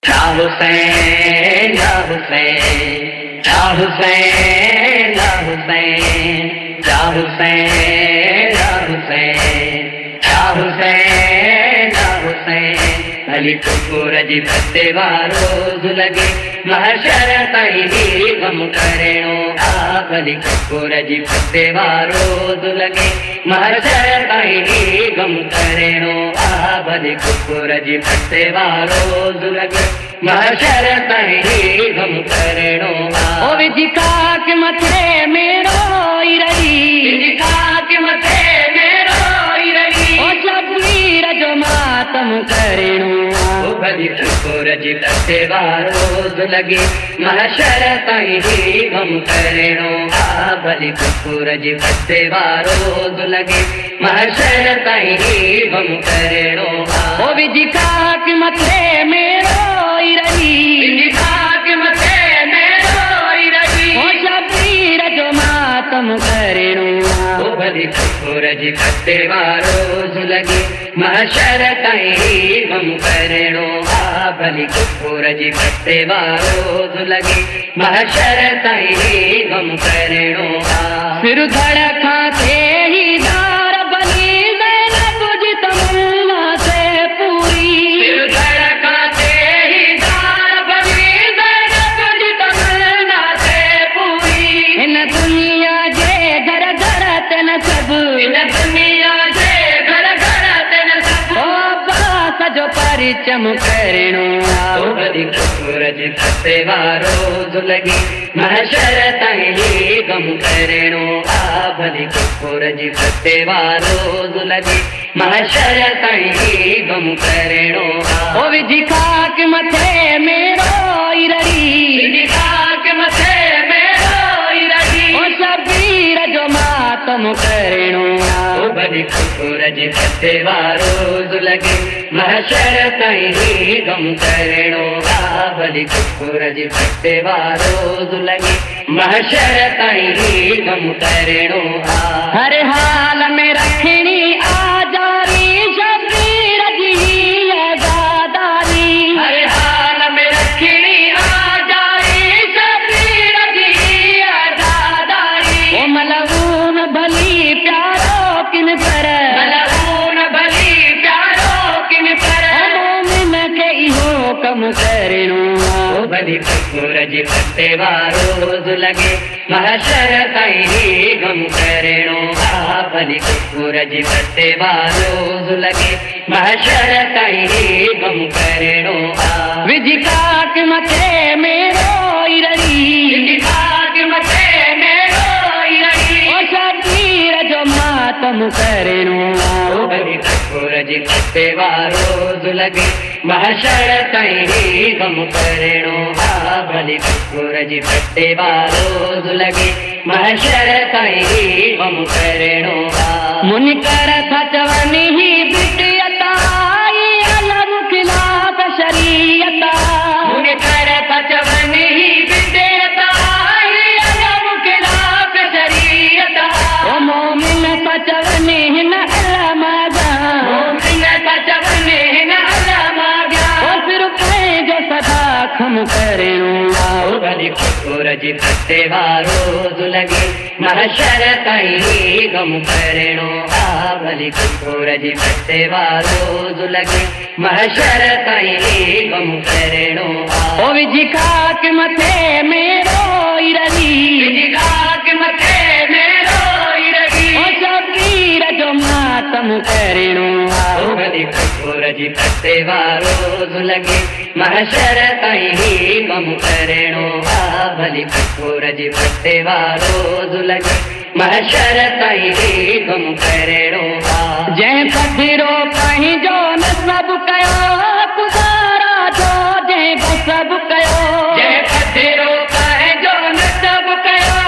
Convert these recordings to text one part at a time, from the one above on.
या हुसैन या हुसैन या हुसैन या हुसैन या हुसैन या हुसैन या हुसैन या हुसैन अली कुकुर जी फते वारो लगे महशर ताईं गम करणो आप अली कुकुर जी फते वारो लगे महशर ताईं गम करणो आप अली कुकुर जी फते वारो लगे महशर ताईं गम करणो ओ विधि खाक मथे मेरो रही खाक मथे मेरो रही ओ शबीर जो मातम करणो भली कुकुर जी फते वारो लगे महशर ताईं गम करणो आ भली कुकुर जी फते वारो लगे महशर ताईं गम करणो ओ विधि खाक मथे मेरो रही खाक मथे मेरो रही ओ शबीर जो मातम करणो भली कुकुर जी फते वारो लगे महशर ताईं गम करणो आ भली कुकुर जी फते वारो लगे महशर ताईं गम करणो सिर धड़का थे ही दार बली ज़ैनब जी तमन्ना से पूरी सिर धड़का थे ही दार बली ज़ैनब जी तमन्ना से पूरी इन दुनिया जे घर घर तेन सब इन दुनिया जे घर घर तेन सब ओ बास जो परिचम करणो भली कुकुर जी फते वारो लगे महशर ताईं गम करणो आ भली कुकुर जी फते वारो लगे महशर ताईं गम करणो ओ विधि खाक मथे मेरो रही खाक मथे मेरो रही ओ शबीर जो मातम करणो भली कुकुर जी फते वारो लगे महशर ताईं गम करणो आ भली कुकुर जी फते वारो लगे महशर ताईं गम करणो हर हाल में रखनी आजारी शबीर जी आजादारी हर हाल में रखनी आजारी शबीर जी आजादारी ओ मलऊन भली प्यारो किन पर मलऊन भली प्यारो किन पर मोमिन के इहो कम करणो भली कुकुर जी फते वारो लगे महशर ताईं गम करणो आ भली कुकुर जी फते वारो लगे महशर ताईं गम करणो विधि खाक मथे मेरो रही खाक मथे मेरो रही ओ शबीर जो मातम करणो भली कुकुर जी फते वारो लगे महशर ताईं गम करणो आ भली कुकुर जी फते वारो लगे महशर ताईं गम करणो मुनकर था चवनी ही बिटियता अलम खिलाफ शरीयता मुनकर था चवनी ही बिटियता अलम खिलाफ शरीयता ओ मोमिन था चवनी न अलमागा मोमिन था चवनी न अलमागा ओ सिर पे जो सदा खम करणो भली कुकुर जी फते वारो लगे महशर ताईं गम करणो आ भली कुकुर जी फते वारो लगे महशर ताईं गम करणो ओ विधि खाक मथे मेरो रही खाक मथे मेरो रही ओ शबीर जो मातम करणो भली कुकुर जी फते वारो लगे महशर ताईं गम करणो आ भली कुकुर जी फते वारो लगे महशर ताईं गम करणो जंहिं पथिरो कहीं जो न सब कयो गुज़ारा जो जंहिं सब कयो जंहिं पथिरो कहीं जो न सब कयो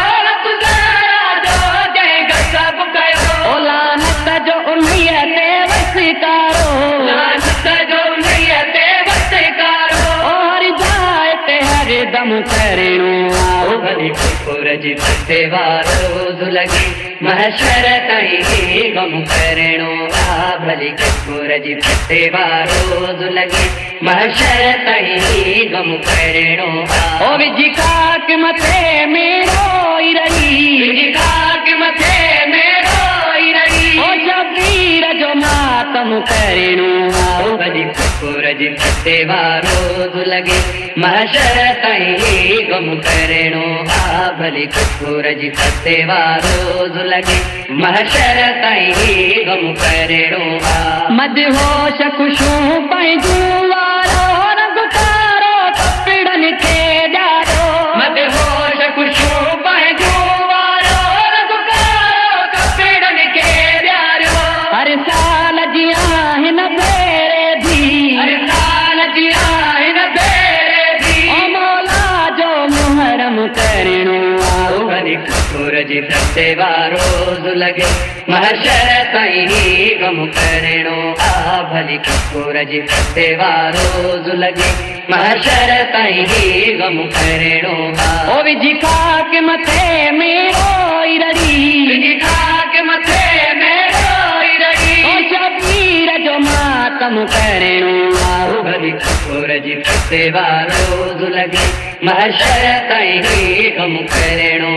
गुज़ारा जो जंहिं सब कयो ओ लानत जो उन्हीअ ते वसिकारो लानत जो उन्हीअ ते वसिकारो ओ हर जाए ते हर दम करणो भली कुकुर जी फते वारो लगे महशर ताईं गम करणो आ भली कुकुर जी फते वारो लगे महशर ताईं गम करणो ओ विझी काक मथे में रोई रही, काक मथे में रोई रही, ओ शबीर जो मातम करणो ओ भली कुकुर जी फते वारो लगे महशर ताईं गम करणो भली कुकुर जी फते वारो लगे महशर ताईं गम करणो मदहोश खुशूं पंहिंजूं वारो रंग कारो कपिड़नि खे ॾियारो, मदहोश खुशूं पंहिंजूं वारो रंग कारो कपिड़नि खे ॾियारो, हर साल जी आहिनि भेरे धी, हर साल जी आहिनि भेरे धी, ओ मौला जो मुहरम करणो ओ भली कुकुर जी फते वारो लगे महशर ताईं गम करणो भली कुकुर जी फते वारो लगे महशर ताईं गम करणो ओ विझी काक मथे में रोई रही, खाक मथे में रोई रही, ओ शबीर जो मातम करणो भली कुकुर जी फते वारो लगे महशर ताईं गम करणो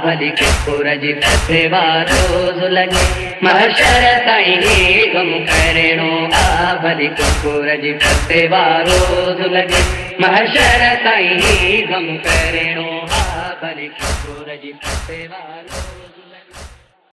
भली कुकुर जी फते वारो लगे महशर ताईं गम करणो भली कुकुर जी फते वारो लगे महशर ताईं गम करणो भली कुकुर जी फते वारो